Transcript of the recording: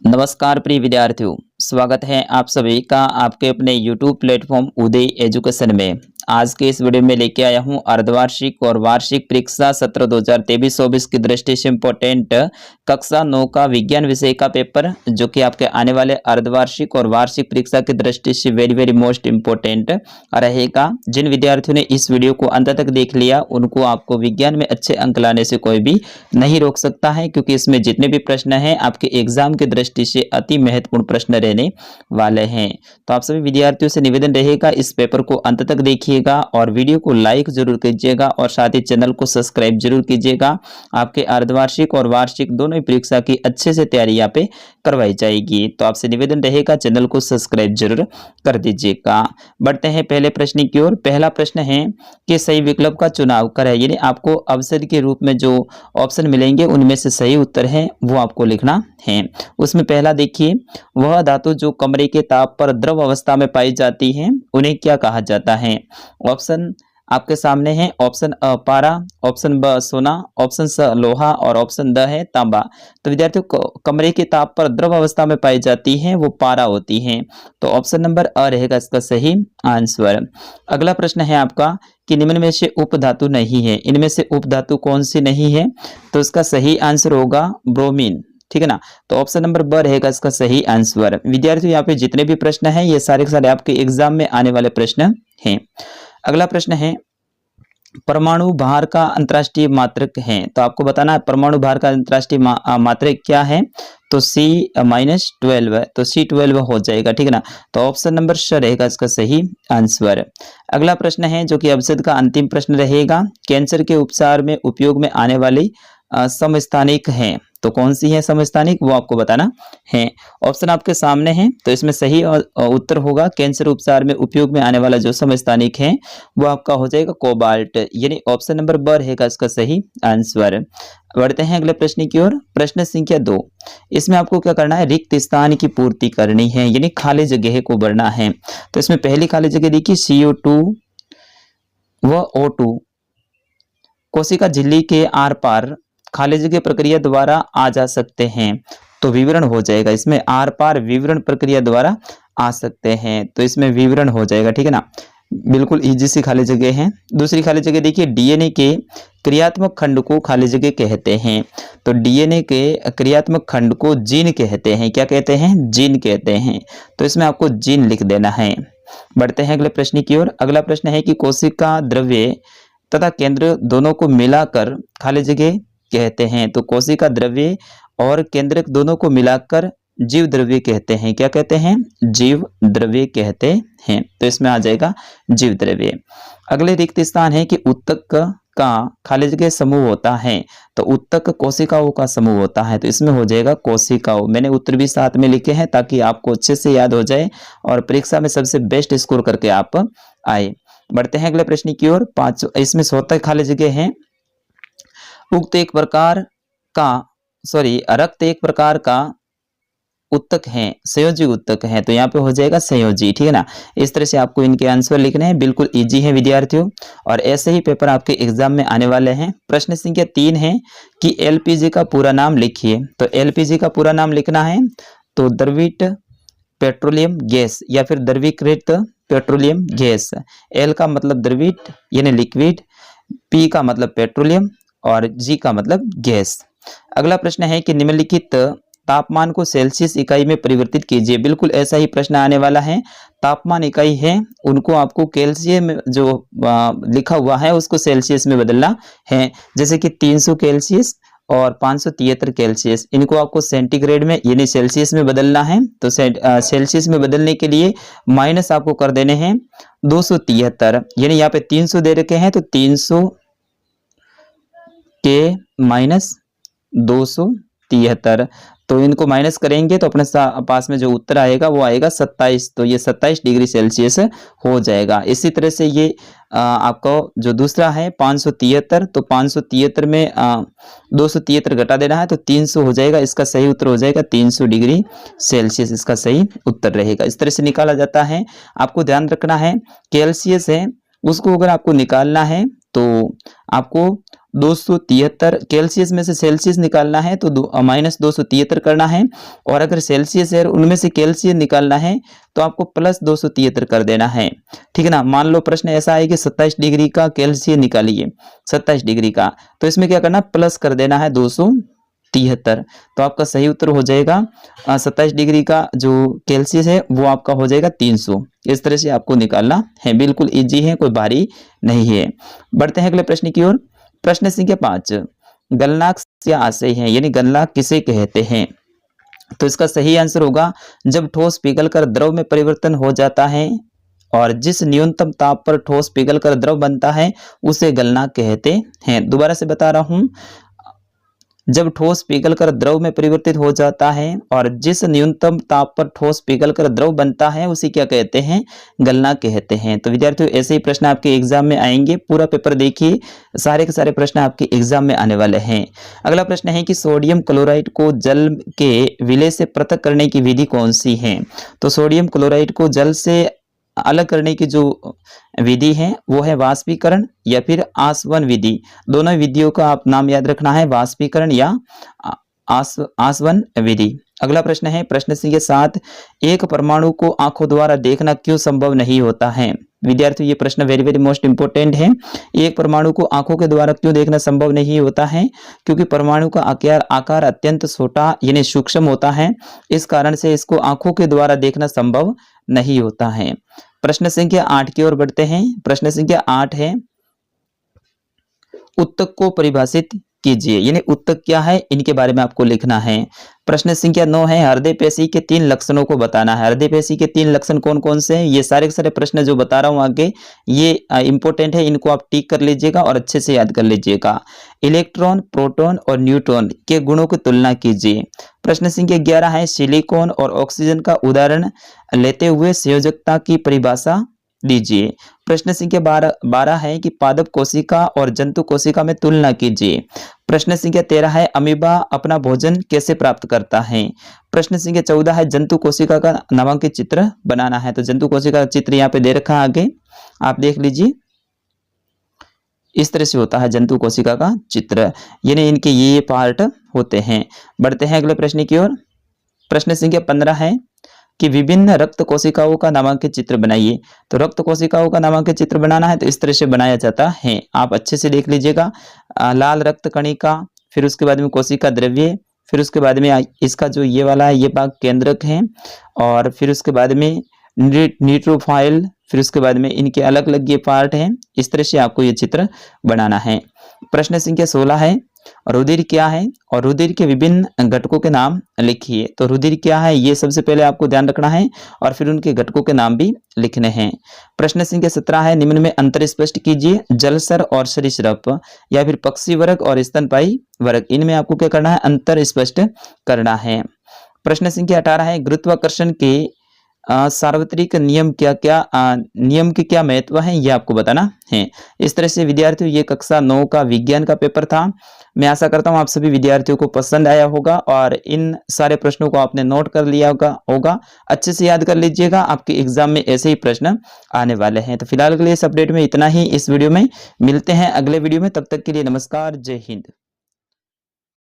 नमस्कार प्रिय विद्यार्थियों, स्वागत है आप सभी का आपके अपने YouTube प्लेटफॉर्म उदय एजुकेशन में। आज के इस वीडियो में लेके आया हूं अर्धवार्षिक और वार्षिक परीक्षा सत्र 2023-24 की दृष्टि से इम्पोर्टेंट कक्षा 9 का विज्ञान विषय का पेपर, जो कि आपके आने वाले अर्धवार्षिक और वार्षिक परीक्षा की दृष्टि से वेरी मोस्ट इम्पोर्टेंट रहेगा। जिन विद्यार्थियों ने इस वीडियो को अंत तक देख लिया उनको आपको विज्ञान में अच्छे अंक लाने से कोई भी नहीं रोक सकता है, क्योंकि इसमें जितने भी प्रश्न हैं आपके एग्जाम की दृष्टि से अति महत्वपूर्ण प्रश्न रहने वाले हैं। तो आप सभी विद्यार्थियों से निवेदन रहेगा, इस पेपर को अंत तक देखिएगा और वीडियो को लाइक जरूर कीजिएगा और साथ ही चैनल को सब्सक्राइब जरूर कीजिएगा। आपके अर्धवार्षिक और वार्षिक दोनों ही परीक्षा की अच्छे से तैयारी यहाँ पे करवाई जाएगी। तो आपसे निवेदन रहेगा चैनल को सब्सक्राइब जरूर कर दीजिएगा। बढ़ते हैं पहले प्रश्न की ओर। पहला प्रश्न है कि सही विकल्प का चुनाव करें, यानी आपको अवसर के रूप में जो ऑप्शन मिलेंगे उनमें से सही उत्तर है वो आपको लिखना है। उसमें पहला देखिए, वह धातु जो कमरे के ताप पर द्रव अवस्था में पाई जाती है उन्हें क्या कहा जाता है। ऑप्शन आपके सामने है। ऑप्शन अ पारा, ऑप्शन ब सोना, ऑप्शन स लोहा और ऑप्शन द है तांबा। तो विद्यार्थियों, कमरे के ताप पर द्रव अवस्था में पाई जाती है वो पारा होती है। तो ऑप्शन नंबर अ रहेगा इसका सही आंसर। अगला प्रश्न है आपका कि निम्न में से उपधातु नहीं है, इनमें से उपधातु कौन सी नहीं है। तो इसका सही आंसर होगा ब्रोमीन, ठीक है ना। तो ऑप्शन नंबर ब रहेगा इसका सही आंसर। विद्यार्थियों, यहाँ पे जितने भी प्रश्न हैं ये सारे के सारे आपके एग्जाम में आने वाले प्रश्न हैं। अगला प्रश्न है, परमाणु भार का अंतर्राष्ट्रीय मात्रक है। तो आपको बताना है परमाणु भार का अंतर्राष्ट्रीय मात्रक क्या है। तो C-12 है, तो C-12 हो जाएगा, ठीक है ना। तो ऑप्शन नंबर श रहेगा इसका सही आंसर। अगला प्रश्न है जो कि अवसाद का अंतिम प्रश्न रहेगा, कैंसर के उपचार में उपयोग में आने वाली समस्थानिक है। तो कौन सी है समस्थानिक, वो आपको बताना है। ऑप्शन आपके सामने है, तो इसमें सही उत्तर होगा कैंसर उपचार में उपयोग में आने वाला जो समस्थानिक है वो आपका हो जाएगा कोबाल्ट, यानी ऑप्शन नंबर ब रहेगा इसका सही आंसर। बढ़ते हैं अगले प्रश्न की ओर। प्रश्न संख्या 2, इसमें आपको क्या करना है, रिक्त स्थान की पूर्ति करनी है, यानी खाली जगह को भरना है। तो इसमें पहली खाली जगह देखिए CO2 व O2 कोशिका झिल्ली के आर पार खाली जगह प्रक्रिया द्वारा आ जा सकते हैं। तो विवरण हो जाएगा, इसमें आर पार विवरण प्रक्रिया द्वारा आ सकते हैं, तो इसमें विवरण हो जाएगा, ठीक है ना। बिल्कुल इजी सी खाली जगह है। दूसरी खाली जगह देखिए, डीएनए के क्रियात्मक खंड को खाली जगह कहते हैं। तो डीएनए के क्रियात्मक खंड को जीन कहते हैं। क्या कहते हैं, जीन कहते हैं। तो इसमें आपको जीन लिख देना है। बढ़ते हैं अगले प्रश्न की ओर। अगला प्रश्न है कि कोशिका द्रव्य तथा केंद्र दोनों को मिलाकर खाली जगह कहते हैं। तो कोशिका द्रव्य और केंद्रक दोनों को मिलाकर जीव द्रव्य कहते हैं। क्या कहते हैं, जीव द्रव्य कहते हैं। तो इसमें आ जाएगा जीव द्रव्य। अगले रिक्त स्थान है कि उत्तक का खाली जगह समूह होता है। तो उत्तक कोशिकाओं का समूह होता है, तो इसमें हो जाएगा कोशिकाओं। मैंने उत्तर भी साथ में लिखे हैं ताकि आपको अच्छे से याद हो जाए और परीक्षा में सबसे बेस्ट स्कोर करके आप आए। बढ़ते हैं अगले प्रश्न की ओर। 5, इसमें 76 खाली जगह है। उक्त एक प्रकार का रक्त एक प्रकार का उत्तक है, संयोजी उत्तक है। तो यहाँ पे हो जाएगा संयोजी, ठीक है ना। इस तरह से आपको इनके आंसर लिखने हैं, बिल्कुल इजी है विद्यार्थियों, और ऐसे ही पेपर आपके एग्जाम में आने वाले हैं। प्रश्न संख्या 3 है कि एलपीजी का पूरा नाम लिखिए। तो एलपीजी का पूरा नाम लिखना है तो द्रवित पेट्रोलियम गैस या फिर द्रवीकृत पेट्रोलियम गैस। एल का मतलब द्रवित यानी लिक्विड, पी का मतलब पेट्रोलियम और जी का मतलब गैस। अगला प्रश्न है कि निम्नलिखित तापमान को सेल्सियस इकाई में परिवर्तित कीजिए। बिल्कुल ऐसा ही प्रश्न आने वाला है। तापमान इकाई है उनको आपको केल्सियम में जो लिखा हुआ है उसको सेल्सियस में बदलना है। जैसे कि 300 केल्सियस और 573 केल्सियस, इनको आपको सेंटीग्रेड में यानी सेल्सियस में बदलना है। तो सेल्सियस में बदलने के लिए माइनस आपको कर देने हैं 273, यानी यहाँ पे 300 दे रखे हैं तो 300 के माइनस 273, तो इनको माइनस करेंगे तो अपने पास में जो उत्तर आएगा वो आएगा 27। तो ये 27 डिग्री सेल्सियस हो जाएगा। इसी तरह से ये आपको जो दूसरा है 573, तो 573 में 273 घटा देना है तो 300 हो जाएगा। इसका सही उत्तर हो जाएगा 300 डिग्री सेल्सियस, इसका सही उत्तर रहेगा। इस तरह से निकाला जाता है। आपको ध्यान रखना है केल्सियस है उसको अगर आपको निकालना है तो आपको 273, सेल्सियस में से सेल्सियस निकालना है तो -273 करना है, और अगर सेल्सियस है उनमें से केल्सियस निकालना है तो आपको +273 कर देना है। ठीक है ना। मान लो प्रश्न ऐसा है कि 27 डिग्री का केल्सियस निकालिए, 27 डिग्री का, तो इसमें क्या करना, प्लस कर देना है 273। तो आपका सही उत्तर हो जाएगा 27 डिग्री का जो केल्सियस है वो आपका हो जाएगा 300। इस तरह से आपको निकालना है, बिल्कुल इजी है, कोई भारी नहीं है। बढ़ते हैं अगले प्रश्न की ओर। प्रश्न संख्या 5, गलनांक क्या आशय है, यानी गलनांक किसे कहते हैं। तो इसका सही आंसर होगा जब ठोस पिघलकर द्रव में परिवर्तन हो जाता है और जिस न्यूनतम ताप पर ठोस पिघलकर द्रव बनता है उसे गलनांक कहते हैं। दोबारा से बता रहा हूं, जब ठोस पिघलकर द्रव में परिवर्तित हो जाता है और जिस न्यूनतम ताप पर ठोस पिघलकर द्रव बनता है उसे क्या कहते हैं, गलनांक कहते हैं। तो विद्यार्थियों ऐसे ही प्रश्न आपके एग्जाम में आएंगे, पूरा पेपर देखिए, सारे के सारे प्रश्न आपके एग्जाम में आने वाले हैं। अगला प्रश्न है कि सोडियम क्लोराइड को जल के विलय से पृथक करने की विधि कौन सी है। तो सोडियम क्लोराइड को जल से अलग करने की जो विधि है वो है वाष्पीकरण या फिर आसवन विधि। दोनों विधियों का आप नाम याद रखना है, वाष्पीकरण या आसवन विधि। अगला प्रश्न है प्रश्न संख्या 7, एक परमाणु को आंखों द्वारा देखना क्यों संभव नहीं होता है। विद्यार्थियों ये प्रश्न वेरी वेरी मोस्ट इंपोर्टेंट है। एक परमाणु को आंखों के द्वारा क्यों देखना संभव नहीं होता है, क्योंकि परमाणु का आकार अत्यंत छोटा यानी सूक्ष्म होता है, इस कारण से इसको आंखों के द्वारा देखना संभव नहीं होता है। प्रश्न संख्या 8 की ओर बढ़ते हैं। प्रश्न संख्या 8 है, उत्तक को परिभाषित कीजिए, यानी उत्तक क्या है इनके बारे में आपको लिखना है। प्रश्न संख्या 9 है, हृदय पेशी के 3 लक्षणों को बताना है। हृदय पेशी के 3 लक्षण कौन कौन से हैं, ये सारे के सारे प्रश्न जो बता रहा हूं आगे ये इंपॉर्टेंट है, इनको आप टिक कर लीजिएगा और अच्छे से याद कर लीजिएगा। इलेक्ट्रॉन, प्रोटॉन और न्यूट्रॉन के गुणों की तुलना कीजिए। प्रश्न संख्या 11 है, सिलिकॉन और ऑक्सीजन का उदाहरण लेते हुए संयोजकता की परिभाषा दीजिए। प्रश्न संख्या 12 है कि पादप कोशिका और जंतु कोशिका में तुलना कीजिए। प्रश्न संख्या 13 है, अमीबा अपना भोजन कैसे प्राप्त करता है। प्रश्न संख्या 14 है, जंतु कोशिका का नामांकित चित्र बनाना है। तो जंतु कोशिका का चित्र यहाँ पे दे रखा है, आगे आप देख लीजिए, इस तरह से होता है जंतु कोशिका का चित्र, यानी इनके ये पार्ट होते हैं। बढ़ते हैं अगले प्रश्न की ओर। प्रश्न संख्या 15 है कि विभिन्न रक्त कोशिकाओं का नामांकित चित्र बनाइए। तो रक्त कोशिकाओं का नामांकित चित्र बनाना है तो इस तरह से बनाया जाता है, आप अच्छे से देख लीजिएगा। लाल रक्त कणिका, फिर उसके बाद में कोशिका द्रव्य, फिर उसके बाद में इसका जो ये वाला है ये भाग केंद्रक है, और फिर उसके बाद में न्यूट्रोफाइल, फिर उसके बाद में इनके अलग अलग ये पार्ट हैं। इस तरह से आपको ये चित्र बनाना है। प्रश्न संख्या 16 है, रुधिर क्या है और रुधिर के विभिन्न घटकों के नाम लिखिए। तो रुधिर क्या है ये सबसे पहले आपको ध्यान रखना है और फिर उनके घटकों के नाम भी लिखने हैं। प्रश्न संख्या 17 है, निम्न में अंतर स्पष्ट कीजिए। जलचर और सरीसृप या फिर पक्षी वर्ग और स्तनपायी वर्ग, इनमें आपको क्या करना है, अंतर स्पष्ट करना है। प्रश्न संख्या 18 है, गुरुत्वाकर्षण के सार्वत्रिक नियम नियम के क्या महत्व है ये आपको बताना है। इस तरह से विद्यार्थियों ये कक्षा 9 का विज्ञान का पेपर था। मैं आशा करता हूँ आप सभी विद्यार्थियों को पसंद आया होगा और इन सारे प्रश्नों को आपने नोट कर लिया होगा। अच्छे से याद कर लीजिएगा, आपके एग्जाम में ऐसे ही प्रश्न आने वाले हैं। तो फिलहाल के लिए इस अपडेट में इतना ही। इस वीडियो में मिलते हैं अगले वीडियो में, तब तक के लिए नमस्कार, जय हिंद।